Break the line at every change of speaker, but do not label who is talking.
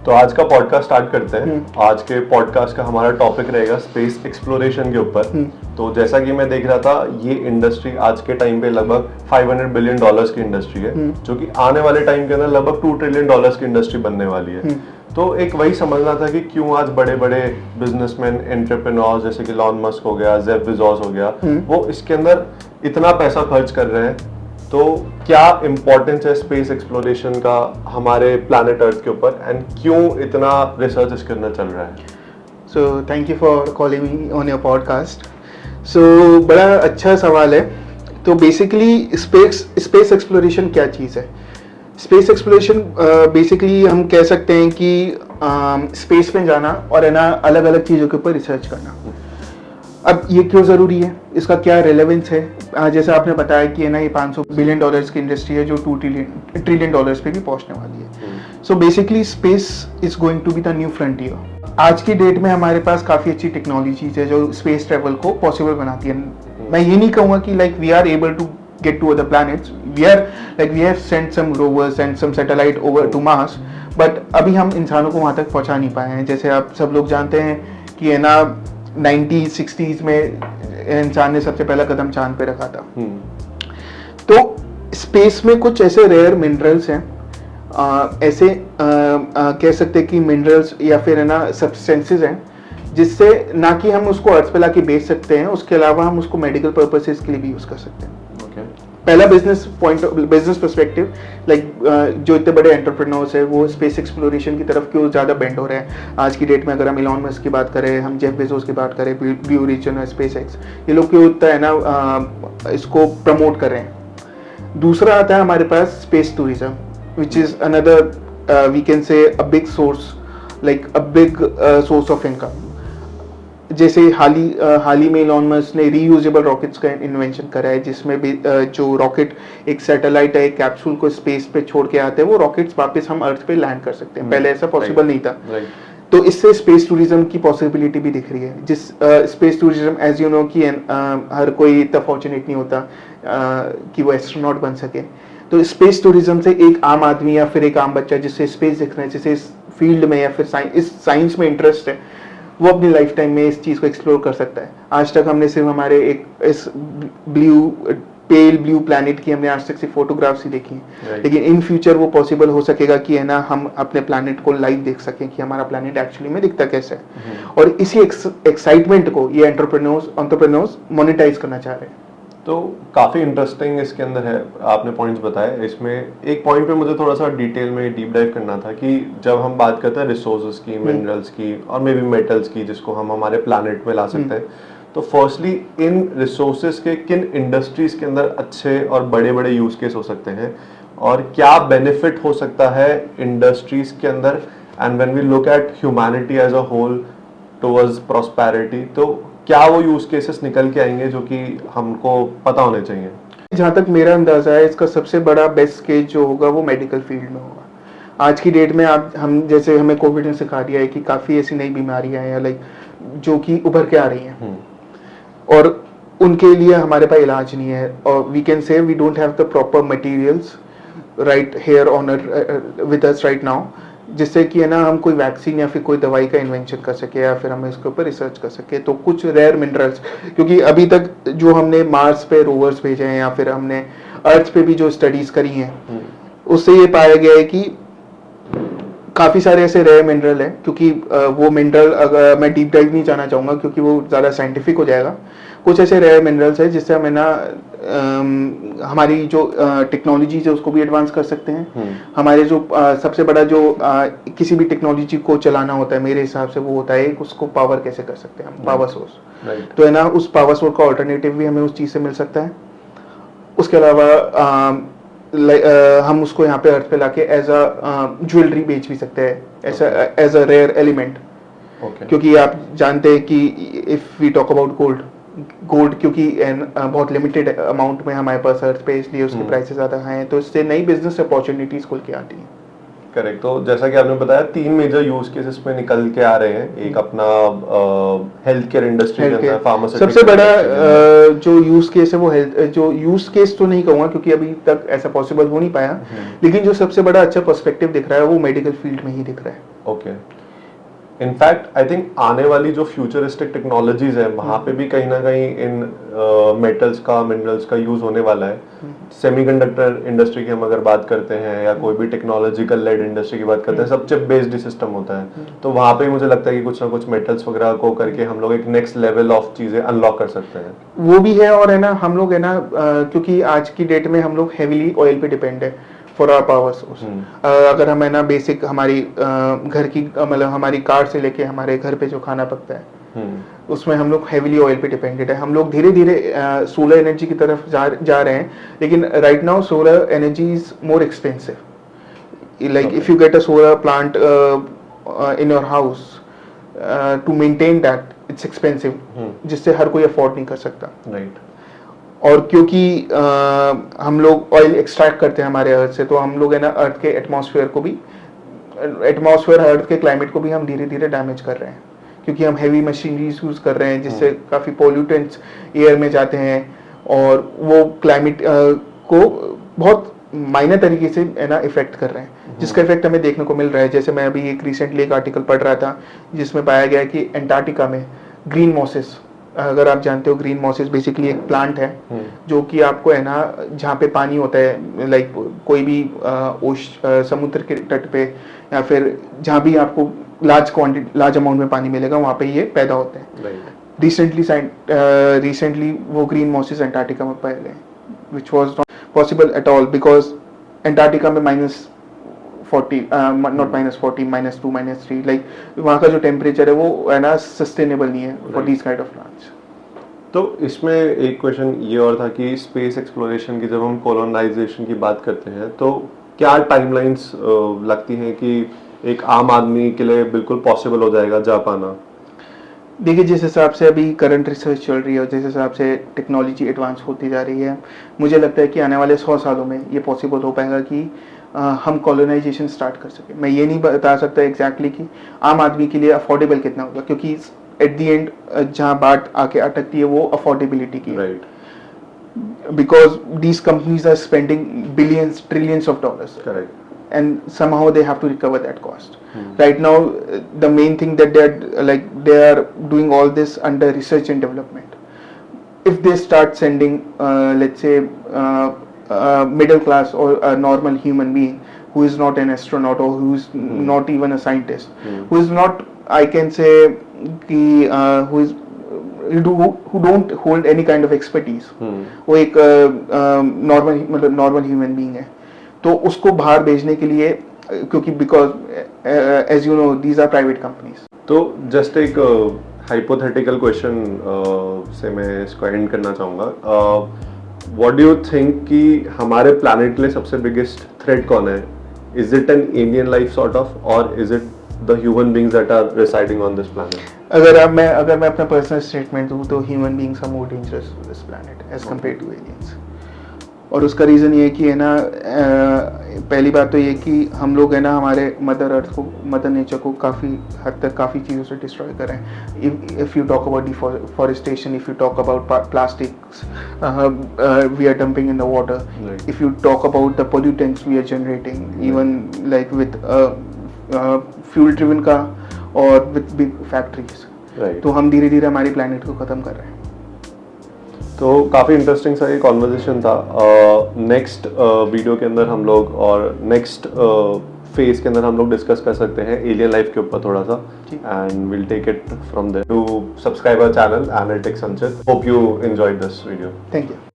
तो आज का पॉडकास्ट स्टार्ट करते हैं। आज के पॉडकास्ट का हमारा टॉपिक रहेगा स्पेस एक्सप्लोरेशन के ऊपर। तो जैसा कि मैं देख रहा था, ये इंडस्ट्री आज के टाइम पे लगभग $500 बिलियन की इंडस्ट्री है, जो कि आने वाले टाइम के अंदर लगभग $2 ट्रिलियन की इंडस्ट्री बनने वाली है। तो एक वही समझना था कि क्यों आज बड़े बड़े बिजनेसमैन, एंटरप्रेन्योर्स जैसे कि इलॉन मस्क हो गया, जेफ बेजोस हो गया, वो इसके अंदर इतना पैसा खर्च कर रहे हैं। तो क्या इम्पोर्टेंस है स्पेस एक्सप्लोरेशन का हमारे प्लैनेट अर्थ के ऊपर, एंड क्यों इतना रिसर्च इसके अंदर चल रहा है?
So thank you for calling me on your podcast. So बड़ा अच्छा सवाल है। तो बेसिकली स्पेस एक्सप्लोरेशन क्या चीज़ है? स्पेस एक्सप्लोरेशन बेसिकली हम कह सकते हैं कि स्पेस में जाना और है ना अलग अलग चीज़ों के ऊपर रिसर्च करना। अब ये क्यों ज़रूरी है, इसका क्या रेलेवेंस है? जैसे आपने बताया कि है ना ये $500 बिलियन की इंडस्ट्री है जो $2 ट्रिलियन पे भी पहुंचने वाली है। So basically space is going to be the new frontier. आज की डेट में हमारे पास काफ़ी अच्छी टेक्नोलॉजीज है जो स्पेस ट्रेवल को पॉसिबल बनाती है। मैं ये नहीं कहूँगा कि like we are able to get to other planets. We have sent some rovers and some satellite over to Mars, but अभी हम इंसानों को वहाँ तक पहुँचा नहीं पाए हैं। जैसे आप सब लोग जानते हैं कि है ना 1960s में इंसान ने सबसे पहला कदम चांद पे रखा था। तो स्पेस में कुछ ऐसे रेयर मिनरल्स हैं, ऐसे कह सकते हैं कि मिनरल्स या फिर है ना सब्सटेंसेस हैं जिससे ना कि हम उसको अर्थ पे लाके बेच सकते हैं, उसके अलावा हम उसको मेडिकल पर्पसेस के लिए भी यूज कर सकते हैं। पहला बिजनेस पर्सपेक्टिव, लाइक जो इतने बड़े एंटरप्रेन्योर्स है वो स्पेस एक्सप्लोरेशन की तरफ क्यों ज़्यादा बेंड हो रहे हैं आज की डेट में। अगर हम इलॉन मस्क की बात करें, हम जेफ बेजोस की बात करें, ब्लू ओरिजिन, स्पेस एक्स, ये लोग क्यों इतना है ना इसको प्रमोट कर रहे हैं। दूसरा आता है हमारे पास space tourism, which is another we can say a big source, like a big source of income. जैसे हाल ही में इलॉन मस्क ने रीयूजेबल रॉकेट्स का इन्वेंशन करा है, जिसमें भी जो रॉकेट एक सैटेलाइट है, एक कैप्सूल को स्पेस पे छोड़ के आते हैं, वो रॉकेट्स वापस हम अर्थ पे लैंड कर सकते हैं। पहले ऐसा पॉसिबल नहीं था। तो इससे स्पेस टूरिज्म की पॉसिबिलिटी भी दिख रही है। जिस space tourism as you know कि हर कोई इतना फॉर्चुनेट नहीं होता कि वो एस्ट्रोनॉट बन सके। तो स्पेस टूरिज्म से एक आम आदमी या फिर एक आम बच्चा जिससे स्पेस देखना है, जिसे इस फील्ड में या फिर इस साइंस में इंटरेस्ट है, वो अपनी लाइफ टाइम में इस चीज़ को एक्सप्लोर कर सकता है। आज तक हमने सिर्फ हमारे इस पेल ब्लू प्लैनेट की हमने आज तक सिर्फ फोटोग्राफ्स ही देखी हैं, लेकिन इन फ्यूचर वो पॉसिबल हो सकेगा कि है ना हम अपने प्लैनेट को लाइव देख सकें कि हमारा प्लैनेट एक्चुअली में दिखता कैसे है। और इसी एक्साइटमेंट को ये एंटरप्रेन्योर्स मोनेटाइज करना चाह रहे हैं।
तो काफ़ी इंटरेस्टिंग इसके अंदर है, आपने पॉइंट्स बताए। इसमें एक पॉइंट पे मुझे थोड़ा सा डिटेल में डीप डाइव करना था कि जब हम बात करते हैं रिसोर्सेज की, मिनरल्स की और मे बी मेटल्स की, जिसको हम हमारे प्लैनेट में ला सकते हैं, तो फर्स्टली इन रिसोर्सेज के किन इंडस्ट्रीज के अंदर अच्छे और बड़े बड़े यूज केस हो सकते हैं, और क्या बेनिफिट हो सकता है इंडस्ट्रीज के अंदर, and when we look at humanity as a whole towards prosperity, तो क्या वो यूज केसेस निकल के आएंगे जो कि हमको पता होने चाहिए?
जहाँ तक मेरा अंदाजा है, इसका सबसे बड़ा बेस्ट केस जो होगा वो मेडिकल फील्ड में होगा। आज की डेट में हम जैसे हमें कोविड ने सिखा दिया है कि काफ़ी ऐसी नई बीमारियां हैं लाइक जो कि उभर के आ रही हैं, और उनके लिए हमारे पास इलाज नहीं है, और we can say we don't have the proper materials right here on with us right now, जिससे कि है ना हम कोई वैक्सीन या फिर कोई दवाई का इन्वेंशन कर सके या फिर हम इसके ऊपर रिसर्च कर सके। तो कुछ रेयर मिनरल्स, क्योंकि अभी तक जो हमने मार्स पे रोवर्स भेजे हैं या फिर हमने अर्थ पे भी जो स्टडीज करी हैं, उससे ये पाया गया है कि काफ़ी सारे ऐसे रेयर मिनरल हैं। क्योंकि वो मिनरल अगर मैं डीप डाइव नहीं जाना चाहूँगा क्योंकि वो ज़्यादा साइंटिफिक हो जाएगा। कुछ ऐसे रेयर मिनरल्स है जिससे हमें ना हमारी जो टेक्नोलॉजी है उसको भी एडवांस कर सकते हैं। हमारे जो सबसे बड़ा जो किसी भी टेक्नोलॉजी को चलाना होता है मेरे हिसाब से वो होता है उसको पावर कैसे कर सकते हैं हम, पावर सोर्स। तो है ना उस पावर सोर्स का ऑल्टरनेटिव भी हमें उस चीज़ से मिल सकता है। उसके अलावा हम उसको यहाँ पे अर्थ पे लाके एज अ ज्वेलरी बेच भी सकते हैं, एज अ रेयर एलिमेंट। क्योंकि आप जानते हैं कि if we talk about gold क्योंकि बहुत लिमिटेड अमाउंट में हमारे पास अर्थ पे, इसलिए उसके प्राइसेस ज़्यादा हाई हैं, तो इससे नई बिजनेस अपॉर्चुनिटीज खुल के आती हैं।
करेक्ट। तो जैसा कि आपने बताया 3 मेजर यूज केसेस में निकल के आ रहे हैं। एक अपना हेल्थ केयर इंडस्ट्री के अंदर, फार्मास्यूटिकल
सबसे बड़ा जो यूज केस है वो हेल्थ, जो यूज केस तो नहीं कहूँगा क्योंकि अभी तक ऐसा पॉसिबल हो नहीं पाया, लेकिन जो सबसे बड़ा अच्छा पर्सपेक्टिव दिख रहा है वो मेडिकल फील्ड में ही दिख रहा है।
ओके। इनफैक्ट आई थिंक आने वाली जो फ्यूचरिस्टिक टेक्नोलॉजीज है वहाँ पे भी कहीं ना कहीं इन मेटल्स का, मिनरल्स का यूज होने वाला है। सेमीकंडक्टर इंडस्ट्री की हम अगर बात करते हैं या कोई भी टेक्नोलॉजिकल लेड इंडस्ट्री की बात करते हैं, सब चिप बेस्ड सिस्टम होता है। तो वहाँ पे मुझे लगता है कि कुछ ना कुछ मेटल्स वगैरह को करके हम लोग एक नेक्स्ट लेवल ऑफ चीजें अनलॉक कर सकते हैं।
वो भी है, और है ना हम लोग है ना क्योंकि आज की डेट में हम लोग हेविली ऑयल पे डिपेंड है फॉर आवर पावर सोर्स। अगर हम है ना बेसिक हमारी घर की मतलब हमारी कार से लेके हमारे घर पे जो खाना पकता है उसमें हम लोग हेविली ऑयल पे डिपेंडेड है। हम लोग धीरे धीरे सोलर एनर्जी की तरफ जा रहे हैं, लेकिन right now solar energy is more expensive. Like if you get a solar plant in your house to maintain that it's expensive, जिससे हर कोई अफोर्ड नहीं कर सकता।
राइट।
और क्योंकि हम लोग ऑयल एक्सट्रैक्ट करते हैं हमारे अर्थ से, तो हम लोग है ना अर्थ के एटमॉस्फेयर को भी, एटमॉस्फेयर अर्थ के क्लाइमेट को भी हम धीरे धीरे डैमेज कर रहे हैं, क्योंकि हम हैवी मशीनरीज यूज कर रहे हैं जिससे काफी पोल्यूटेंट्स एयर में जाते हैं और वो क्लाइमेट को बहुत माइनर तरीके से है ना इफेक्ट कर रहे हैं, जिसका इफेक्ट हमें देखने को मिल रहा है। जैसे मैं अभी एक रिसेंटली एक आर्टिकल पढ़ रहा था जिसमें पाया गया कि अंटार्कटिका में ग्रीन मॉसेस, अगर आप जानते हो ग्रीन मॉसेस बेसिकली एक प्लांट है जो कि आपको है ना जहाँ पे पानी होता है, लाइक कोई भी समुद्र के तट पे या फिर जहाँ भी आपको लार्ज अमाउंट में पानी मिलेगा वहाँ पे ये पैदा होते हैं। रिसेंटली वो ग्रीन मॉसेस अंटार्कटिका में पाए गए, which was not possible at all because Antarctica में -40 नॉट -40 -2 -3 लाइक वहाँ का जो टेम्परेचर है वो है ना सस्टेनेबल नहीं है for these kind of plants.
तो इसमें एक क्वेश्चन ये और था कि स्पेस एक्सप्लोरेशन की जब हम कोलोनाइजेशन की बात करते हैं तो क्या टाइमलाइंस लगती हैं कि एक आम आदमी के लिए बिल्कुल पॉसिबल हो जाएगा जा पाना?
देखिए, जिस हिसाब से अभी करंट रिसर्च चल रही है और जिस हिसाब से टेक्नोलॉजी एडवांस होती जा रही है, मुझे लगता है कि आने वाले 100 सालों में ये पॉसिबल हो पाएगा कि हम कॉलोनाइजेशन स्टार्ट कर सके। मैं ये नहीं बता सकता एग्जैक्टली कि आम आदमी के लिए अफोर्डेबल कितना होगा, क्योंकि एट द एंड जहाँ बात आके अटकती है वो अफोर्डेबिलिटी की,
right?
Because these companies are spending billions trillions of dollars,
correct,
and somehow they have to recover that cost. Right now, the main thing that they are doing all this under research and development. If they start sending, let's say, middle class or a normal human being who is not an astronaut or who is not even a scientist, who is not, I can say, who don't hold any kind of expertise, वो एक normal human being है, तो उसको बाहर भेजने के लिए, क्योंकि because as you know these are private companies.
तो जस्ट एक हाइपोथेटिकल क्वेश्चन से मैं इसको एंड करना चाहूँगा। व्हाट डू यू थिंक कि हमारे प्लैनेट के लिए सबसे बिगेस्ट थ्रेट कौन है? Is it an alien life sort of, और is it the human beings that are residing on this planet?
अगर मैं अपना पर्सनल स्टेटमेंट दूँ तो human beings are more dangerous to this planet as compare to aliens. और उसका reason ये है कि है ना पहली बात तो ये कि हम लोग है ना हमारे मदर अर्थ को, मदर नेचर को काफ़ी हद तक काफ़ी चीज़ों से डिस्ट्रॉय कर रहे हैं। If you talk about deforestation, if you talk about plastics we are dumping in the water, if you talk about the pollutants we are generating, even like with fuel driven का और with big factories, तो हम धीरे धीरे हमारी planet को ख़त्म कर रहे हैं।
तो काफ़ी इंटरेस्टिंग सा ये कॉन्वर्जेशन था। नेक्स्ट वीडियो के अंदर हम लोग और नेक्स्ट फेज के अंदर हम लोग डिस्कस कर सकते हैं एलियन लाइफ के ऊपर थोड़ा सा, and will take it from there. To subscribe our channel analytics Sanchit. Hope you enjoyed this video.
Thank you.